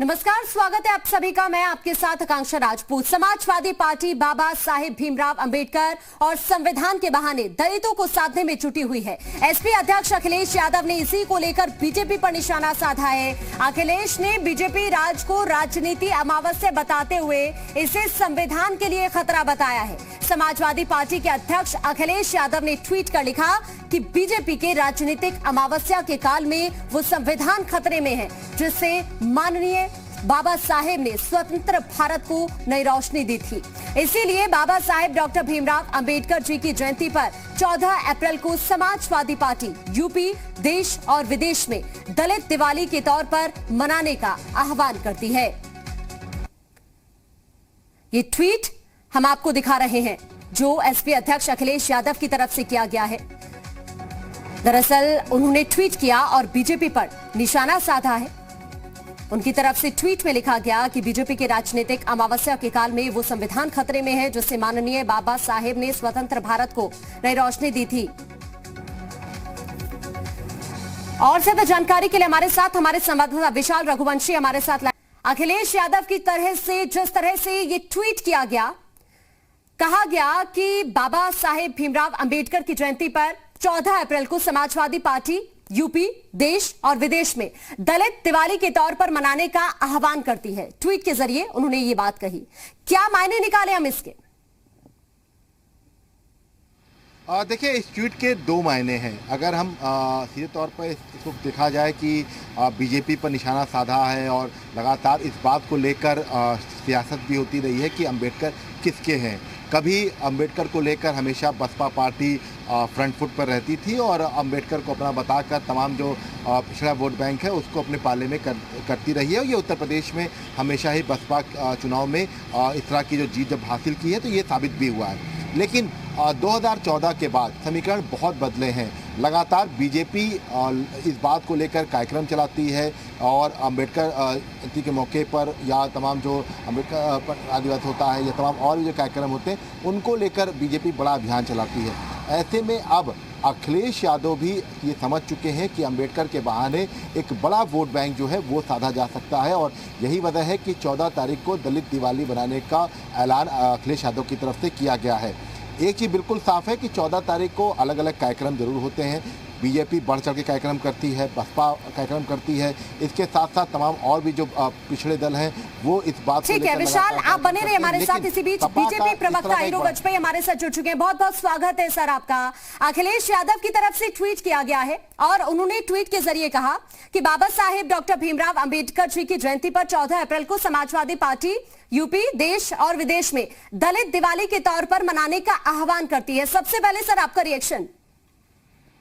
नमस्कार, स्वागत है आप सभी का। मैं आपके साथ आकांक्षा राजपूत। समाजवादी पार्टी बाबा साहेब भीमराव अंबेडकर और संविधान के बहाने दलितों को साधने में जुटी हुई है। एसपी अध्यक्ष अखिलेश यादव ने इसी को लेकर बीजेपी पर निशाना साधा है। अखिलेश ने बीजेपी राज को राजनीति अमावस्या बताते हुए इसे संविधान के लिए खतरा बताया है। समाजवादी पार्टी के अध्यक्ष अखिलेश यादव ने ट्वीट कर लिखा कि बीजेपी के राजनीतिक अमावस्या के काल में वो संविधान खतरे में है, जिससे माननीय बाबा साहेब ने स्वतंत्र भारत को नई रोशनी दी थी। इसीलिए बाबा साहेब डॉक्टर भीमराव अंबेडकर जी की जयंती पर 14 अप्रैल को समाजवादी पार्टी यूपी देश और विदेश में दलित दिवाली के तौर पर मनाने का आह्वान करती है। ये ट्वीट हम आपको दिखा रहे हैं जो एसपी अध्यक्ष अखिलेश यादव की तरफ से किया गया है। दरअसल उन्होंने ट्वीट किया और बीजेपी पर निशाना साधा है। उनकी तरफ से ट्वीट में लिखा गया कि बीजेपी के राजनीतिक अमावस्या के काल में वो संविधान खतरे में है, जिससे माननीय बाबा साहेब ने स्वतंत्र भारत को नई रोशनी दी थी। और ज्यादा जानकारी के लिए हमारे साथ हमारे संवाददाता विशाल रघुवंशी हमारे साथ। अखिलेश यादव की तरह से जिस तरह से ये ट्वीट किया गया, कहा गया कि बाबा साहेब भीमराव अंबेडकर की जयंती पर 14 अप्रैल को समाजवादी पार्टी यूपी देश और विदेश में दलित दिवाली के तौर पर मनाने का आह्वान करती है। ट्वीट के जरिए उन्होंने ये बात कही। क्या मायने निकाले हम इसके? देखिए, इस ट्वीट के दो मायने हैं। अगर हम सीधे तौर पर इसको देखा जाए कि बीजेपी पर निशाना साधा है और लगातार इस बात को लेकर सियासत भी होती रही है कि अंबेडकर किसके हैं। कभी अंबेडकर को लेकर हमेशा बसपा पार्टी फ्रंट फुट पर रहती थी और अंबेडकर को अपना बताकर तमाम जो पिछड़ा वोट बैंक है उसको अपने पाले में करती रही है। और ये उत्तर प्रदेश में हमेशा ही बसपा चुनाव में इस तरह की जो जीत जब हासिल की है तो ये साबित भी हुआ है। लेकिन 2014 के बाद समीकरण बहुत बदले हैं। लगातार बीजेपी इस बात को लेकर कार्यक्रम चलाती है और अंबेडकर जयंती के मौके पर या तमाम जो अंबेडकर आदिवासी होता है या तमाम और भी जो कार्यक्रम होते हैं उनको लेकर बीजेपी बड़ा अभियान चलाती है। ऐसे में अब अखिलेश यादव भी ये समझ चुके हैं कि अंबेडकर के बहाने एक बड़ा वोट बैंक जो है वो साधा जा सकता है और यही वजह है कि 14 तारीख को दलित दिवाली बनाने का ऐलान अखिलेश यादव की तरफ से किया गया है। एक चीज़ बिल्कुल साफ है कि 14 तारीख को अलग अलग कार्यक्रम जरूर होते हैं। बीजेपी बढ़ चढ़ के कार्यक्रम करती है, बसपा कार्यक्रम करती है, इसके साथ साथ तमाम और भी जो पिछड़े दल हैं वो इस बात को ठीक है। विशाल, आप बने रहे हमारे साथ। इसी बीच बीजेपी प्रवक्ता हीरो वाजपेयी हमारे साथ जुड़ चुके हैं। बहुत बहुत स्वागत है सर आपका। अखिलेश यादव की तरफ से ट्वीट किया गया है और उन्होंने ट्वीट के जरिए कहा कि बाबा साहेब डॉक्टर भीमराव अंबेडकर जी की जयंती पर 14 अप्रैल को समाजवादी पार्टी यूपी देश और विदेश में दलित दिवाली के तौर पर मनाने का आह्वान करती है। सबसे पहले सर आपका रिएक्शन।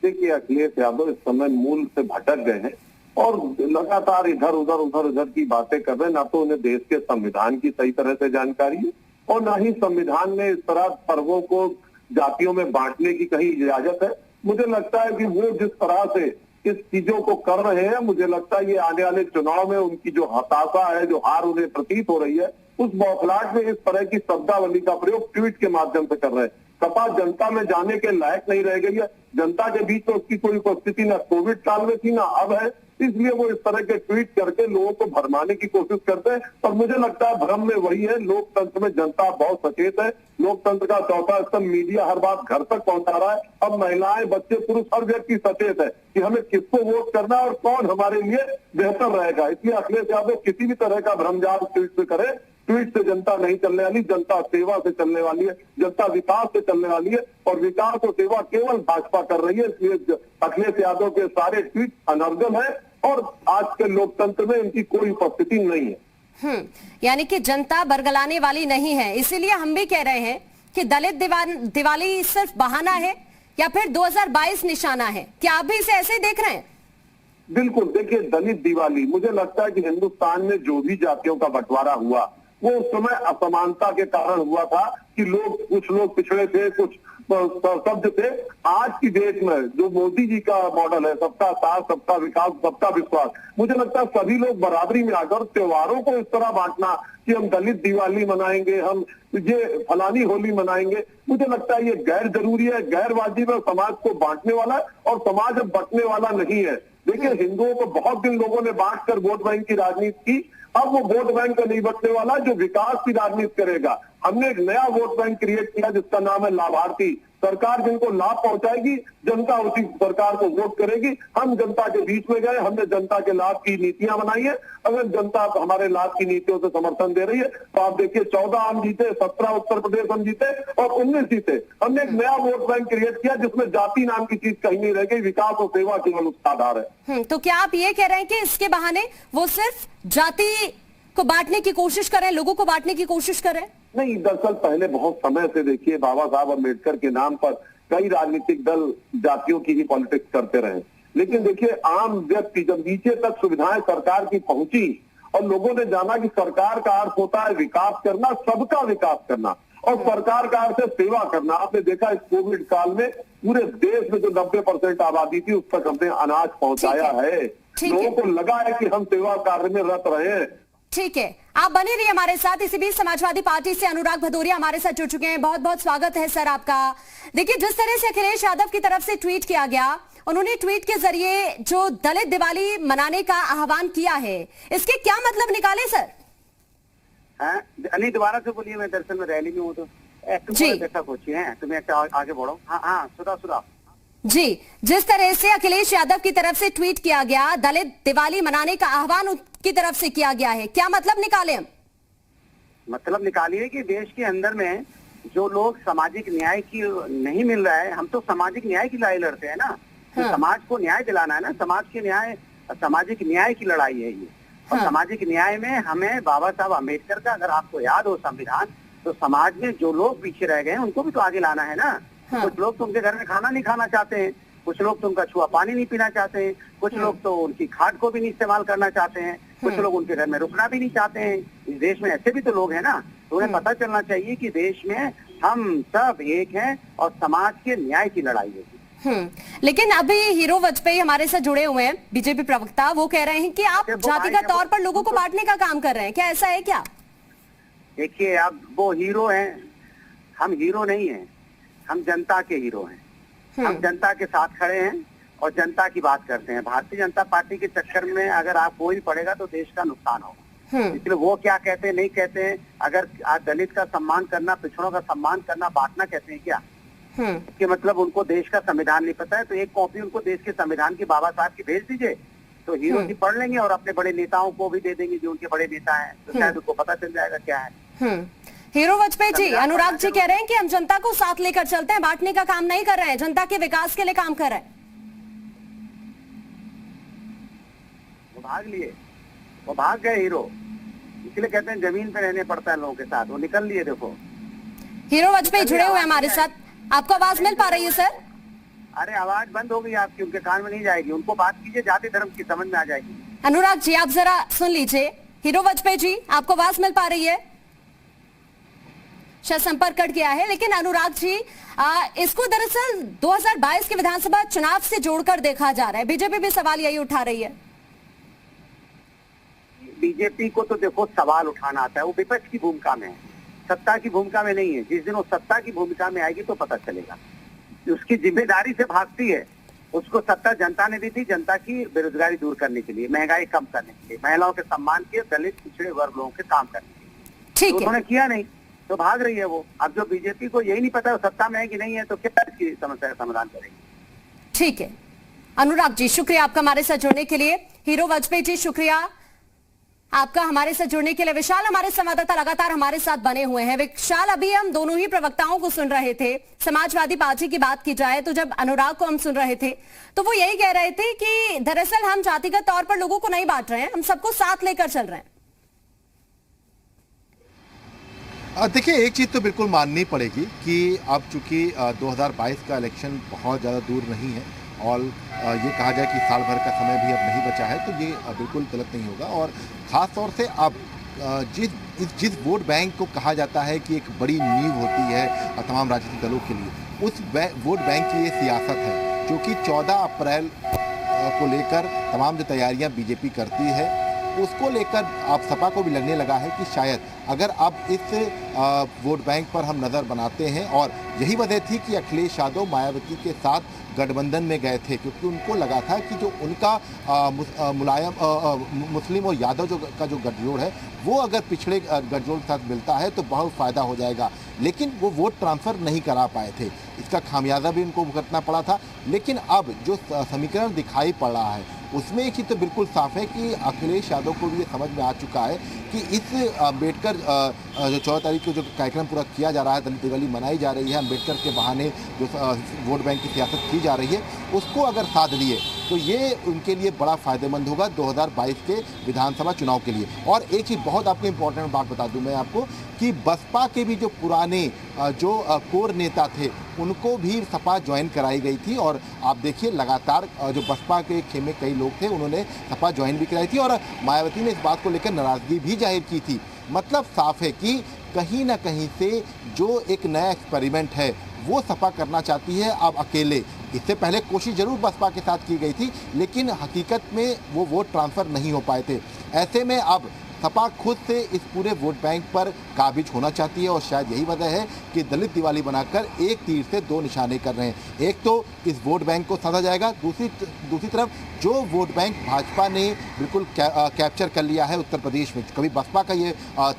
देखिए, अखिलेश यादव इस समय मूल से भटक गए हैं और लगातार इधर उधर की बातें कर रहे हैं। ना तो उन्हें देश के संविधान की सही तरह से जानकारी है और ना ही संविधान में इस तरह पर्वों को जातियों में बांटने की कहीं इजाजत है। मुझे लगता है कि वो जिस तरह से इस चीजों को कर रहे हैं, मुझे लगता है ये आने वाले चुनाव में उनकी जो हताशा है, जो हार उन्हें प्रतीत हो रही है, उस बौखलाहट में इस तरह की शब्दावली का प्रयोग ट्वीट के माध्यम से कर रहे हैं। सपा जनता में जाने के लायक नहीं रह गई है। जनता के बीच तो उसकी कोई उपस्थिति ना कोविड काल में थी ना अब है, इसलिए वो इस तरह के ट्वीट करके लोगों को भरमाने की कोशिश करते हैं। और मुझे लगता है भ्रम में वही है। लोकतंत्र में जनता बहुत सचेत है। लोकतंत्र का चौथा स्तंभ मीडिया हर बात घर तक पहुंचा रहा है। अब महिलाएं, बच्चे, पुरुष, हर व्यक्ति सचेत है कि हमें किसको वोट करना है और कौन हमारे लिए बेहतर रहेगा। इसलिए अखिलेश यादव किसी भी तरह का भ्रमजाल ट्वीट से करे। ट्वीट से जनता नहीं चलने वाली, जनता सेवा से चलने वाली है, जनता विकास से चलने वाली है और विकास और सेवा केवल भाजपा कर रही है। इसलिए अखिलेश यादव के सारे ट्वीट अनर्गल है और आज के लोकतंत्र में इनकी कोई उपस्थिति नहीं है। यानी कि जनता बरगलाने वाली नहीं है। इसीलिए हम भी कह रहे हैं कि दलित दिवाली सिर्फ बहाना है या फिर 2022 निशाना है। क्या आप भी इसे ऐसे ही देख रहे हैं? बिल्कुल। देखिए, दलित दिवाली, मुझे लगता है कि हिंदुस्तान में जो भी जातियों का बंटवारा हुआ वो उस समय असमानता के कारण हुआ था कि कुछ लोग पिछड़े थे, कुछ शब्द थे। आज की डेट में जो मोदी जी का मॉडल है, सबका साथ, सबका विकास, सबका विश्वास, मुझे लगता है सभी लोग बराबरी में आकर त्योहारों को इस तरह बांटना कि हम दलित दिवाली मनाएंगे, हम ये फलानी होली मनाएंगे, मुझे लगता है ये गैर जरूरी है, गैर वाजिब है, समाज को बांटने वाला है और समाज अब बंटने वाला नहीं है। देखिए, हिंदुओं को बहुत दिन लोगों ने बांट कर वोट बैंक की राजनीति की अब वो वोट बैंक का नहीं बचने वाला जो विकास की राजनीति करेगा। हमने एक नया वोट बैंक क्रिएट किया जिसका नाम है लाभार्थी। सरकार जिनको लाभ पहुंचाएगी, जनता उसी सरकार को वोट करेगी। हम जनता के बीच में गए, हमने जनता के लाभ की नीतियां बनाई है। अगर जनता हमारे लाभ की नीतियों से समर्थन दे रही है तो आप देखिए 14 हम जीते, 17 उत्तर प्रदेश हम जीते और 19 जीते। हमने एक नया वोट बैंक क्रिएट किया जिसमें जाति नाम की चीज कहीं नहीं रह गई, विकास और सेवा केवल उसका आधार है। तो क्या आप ये कह रहे हैं कि इसके बहाने वो सिर्फ जाति को बांटने की कोशिश करें, लोगों को बांटने की कोशिश करें? नहीं, दरअसल पहले बहुत समय से देखिए बाबा साहब अम्बेडकर के नाम पर कई राजनीतिक दल जातियों की ही पॉलिटिक्स करते रहे। लेकिन देखिए आम व्यक्ति जब नीचे तक सुविधाएं सरकार की पहुंची और लोगों ने जाना कि सरकार का अर्थ होता है विकास करना, सबका विकास करना और सरकार का अर्थ है सेवा करना। आपने देखा इस कोविड काल में पूरे देश में जो 90% आबादी थी उस तक हमने अनाज पहुंचाया है। लोगों को लगा है कि हम सेवा कार्य में रत रहे हैं। ठीक है, आप बने रहिए हमारे साथ। इसी बीच समाजवादी पार्टी से अनुराग भदौरिया हमारे साथ जुड़ चुके हैं। बहुत बहुत स्वागत है सर आपका। देखिए, जिस तरह से अखिलेश यादव की तरफ से ट्वीट किया गया, उन्होंने ट्वीट के जरिए जो दलित दिवाली मनाने का आह्वान किया है, इसके क्या मतलब निकाले सर? नहीं, दोबारा से बोलिए। मैं दरअसल में रैली में हूँ तो जी पूछिए हैं तुम्हें आगे बढ़ो। हाँ, सुधा जी, जिस तरह से अखिलेश यादव की तरफ से ट्वीट किया गया, दलित दिवाली मनाने का आह्वान उनकी तरफ से किया गया है, क्या मतलब निकाले हम? मतलब निकालिए कि देश के अंदर में जो लोग सामाजिक न्याय की नहीं मिल रहा है, हम तो सामाजिक न्याय की लड़ाई लड़ते हैं ना। तो समाज को न्याय दिलाना है ना, समाज के न्याय, सामाजिक न्याय की लड़ाई है ये। और सामाजिक न्याय में हमें बाबा साहब अम्बेडकर का, अगर आपको याद हो संविधान, तो समाज में जो लोग पीछे रह गए हैं उनको भी तो आगे लाना है ना। कुछ लोग तुमके घर में खाना नहीं खाना चाहते हैं, कुछ लोग तुमका छुआ पानी नहीं पीना चाहते हैं, कुछ लोग तो उनकी खाद को भी नहीं इस्तेमाल करना चाहते हैं, कुछ लोग उनके घर में रुकना भी नहीं चाहते हैं। इस देश में ऐसे भी तो लोग हैं ना। तो उन्हें पता चलना चाहिए कि देश में हम सब एक हैं और समाज के न्याय की लड़ाई है। लेकिन अभी हीरो वाजपेयी हमारे साथ जुड़े हुए हैं, बीजेपी प्रवक्ता, वो कह रहे हैं कि आप जातिगत तौर पर लोगों को बांटने का काम कर रहे हैं, क्या ऐसा है क्या? देखिए, अब वो हीरो हैं, हम हीरो नहीं हैं, हम जनता के हीरो हैं। हम जनता के साथ खड़े हैं और जनता की बात करते हैं। भारतीय जनता पार्टी के चक्कर में अगर आप कोई पड़ेगा तो देश का नुकसान होगा। इसलिए वो क्या कहते हैं नहीं कहते हैं, अगर आज दलित का सम्मान करना, पिछड़ों का सम्मान करना बांटना कहते हैं क्या? इसके मतलब उनको देश का संविधान नहीं पता है। तो एक कॉपी उनको देश के संविधान की बाबा साहब की भेज दीजिए, तो हीरो जी पढ़ लेंगे और अपने बड़े नेताओं को भी दे देंगे जो उनके बड़े नेता हैं, तो शायद उनको पता चल जाएगा क्या है। हीरो वाजपेयी जी, अनुराग जी कह रहे हैं कि हम जनता को साथ लेकर चलते हैं, बांटने का काम नहीं कर रहे हैं, जनता के विकास के लिए काम कर रहे हैं। वो भाग गए हीरो, इसलिए कहते हैं जमीन पे रहने पड़ता है लोगों के साथ। वो निकल लिए। देखो, हीरो वाजपेयी जुड़े हुए हमारे साथ, आपको आवाज मिल पा रही है सर? अरे आवाज बंद हो गई आपकी, उनके कान में नहीं जाएगी। उनको बात कीजिए जाति धर्म की, समझ में आ जाएगी। अनुराग जी, आप जरा सुन लीजिए। हीरो वाजपेयी जी, आपको आवाज मिल पा रही है? शायद संपर्क कट गया है। लेकिन अनुराग जी, इसको दरअसल 2022 के विधानसभा चुनाव से जोड़कर देखा जा रहा है, बीजेपी भी सवाल यही उठा रही है। बीजेपी को तो देखो सवाल उठाना आता है, वो विपक्ष की भूमिका में है, सत्ता की भूमिका में नहीं है। जिस दिन वो सत्ता की भूमिका में आएगी तो पता चलेगा। उसकी जिम्मेदारी से भागती है। उसको सत्ता जनता ने दी थी, जनता की बेरोजगारी दूर करने के लिए, महंगाई कम करने के लिए, महिलाओं के सम्मान के, दलित पिछड़े वर्ग लोगों के काम करने के लिए। ठीक है, उन्होंने किया नहीं तो भाग रही है वो। अब जो बीजेपी को यही नहीं पता सत्ता में है कि नहीं है, तो क्या इसकी समस्या का समाधान करेगी? ठीक है अनुराग जी, शुक्रिया आपका हमारे साथ जुड़ने के लिए। हीरो वाजपेयी जी, शुक्रिया आपका हमारे साथ जुड़ने के लिए। विशाल, हमारे संवाददाता लगातार हमारे साथ बने हुए हैं। विशाल, अभी हम दोनों ही प्रवक्ताओं को सुन रहे थे। समाजवादी पार्टी की बात की जाए तो जब अनुराग को हम सुन रहे थे तो वो यही कह रहे थे कि दरअसल हम जातिगत तौर पर लोगों को नहीं बांट रहे हैं, हम सबको साथ लेकर चल रहे हैं। देखिए, एक चीज़ तो बिल्कुल माननी पड़ेगी कि अब चूंकि 2022 का इलेक्शन बहुत ज़्यादा दूर नहीं है और ये कहा जाए कि साल भर का समय भी अब नहीं बचा है, तो ये बिल्कुल गलत नहीं होगा। और ख़ास तौर से अब जिस वोट बैंक को कहा जाता है कि एक बड़ी नींव होती है तमाम राजनीतिक दलों के लिए, उस वोट बैंक की ये सियासत है जो कि 14 अप्रैल को लेकर तमाम जो तैयारियां बीजेपी करती है उसको लेकर आप सपा को भी लगने लगा है कि शायद अगर अब इस वोट बैंक पर हम नज़र बनाते हैं, और यही वजह थी कि अखिलेश यादव मायावती के साथ गठबंधन में गए थे, क्योंकि उनको लगा था कि जो उनका मुस्लिम और यादव का जो गठजोड़ है वो अगर पिछड़े गठजोड़ के साथ मिलता है तो बहुत फ़ायदा हो जाएगा। लेकिन वो वोट ट्रांसफ़र नहीं करा पाए थे, इसका खामियाजा भी उनको भुगतना पड़ा था। लेकिन अब जो समीकरण दिखाई पड़ रहा है उसमें एक चीज़ तो बिल्कुल साफ है कि अखिलेश यादव को भी ये समझ में आ चुका है कि इस अम्बेडकर जो 14 तारीख को जो कार्यक्रम पूरा किया जा रहा है, दलित दिवाली मनाई जा रही है, अम्बेडकर के बहाने जो वोट बैंक की सियासत की जा रही है, उसको अगर साध लिए तो ये उनके लिए बड़ा फ़ायदेमंद होगा 2022 के विधानसभा चुनाव के लिए। और एक चीज़ बहुत आपको इम्पोर्टेंट बात बता दूं मैं आपको कि बसपा के भी जो पुराने जो कोर नेता थे उनको भी सपा ज्वाइन कराई गई थी, और आप देखिए लगातार जो बसपा के खेमे कई लोग थे उन्होंने सपा ज्वाइन भी कराई थी, और मायावती ने इस बात को लेकर नाराज़गी भी जाहिर की थी। मतलब साफ है कि कहीं ना कहीं से जो एक नया एक्सपेरिमेंट है वो सपा करना चाहती है अब अकेले। इससे पहले कोशिश जरूर बसपा के साथ की गई थी, लेकिन हकीकत में वो वोट ट्रांसफ़र नहीं हो पाए थे। ऐसे में अब सपा खुद से इस पूरे वोट बैंक पर काबिज होना चाहती है, और शायद यही वजह है कि दलित दिवाली बनाकर एक तीर से दो निशाने कर रहे हैं। एक तो इस वोट बैंक को साधा जाएगा, दूसरी तरफ जो वोट बैंक भाजपा ने बिल्कुल कैप्चर कर लिया है उत्तर प्रदेश में। कभी बसपा का ये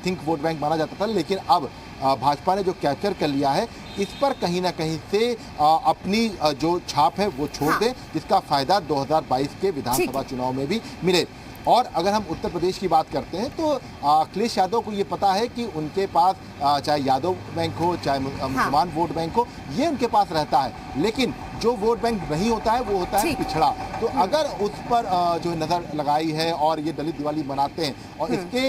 थिंक वोट बैंक माना जाता था, लेकिन अब भाजपा ने जो कैप्चर कर लिया है इस पर कहीं ना कहीं से अपनी जो छाप है वो छोड़ दें, जिसका फायदा 2022 के विधानसभा चुनाव में भी मिले। और अगर हम उत्तर प्रदेश की बात करते हैं तो अखिलेश यादव को ये पता है कि उनके पास चाहे यादव बैंक हो चाहे मुसलमान वोट बैंक हो, ये उनके पास रहता है, लेकिन जो वोट बैंक नहीं होता है वो होता है पिछड़ा। तो अगर उस पर जो नज़र लगाई है और ये दलित दिवाली मनाते हैं, और इसके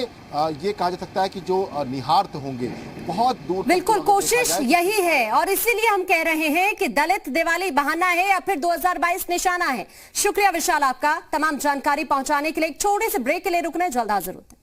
ये कहा जा सकता है कि जो निहार्थ होंगे बहुत दूर। बिल्कुल कोशिश यही है, और इसीलिए हम कह रहे हैं कि दलित दिवाली बहाना है या फिर 2022 निशाना है। शुक्रिया विशाल आपका तमाम जानकारी पहुंचाने के लिए। एक छोटे से ब्रेक के लिए रुकना है, जल्द हाजिर होते हैं।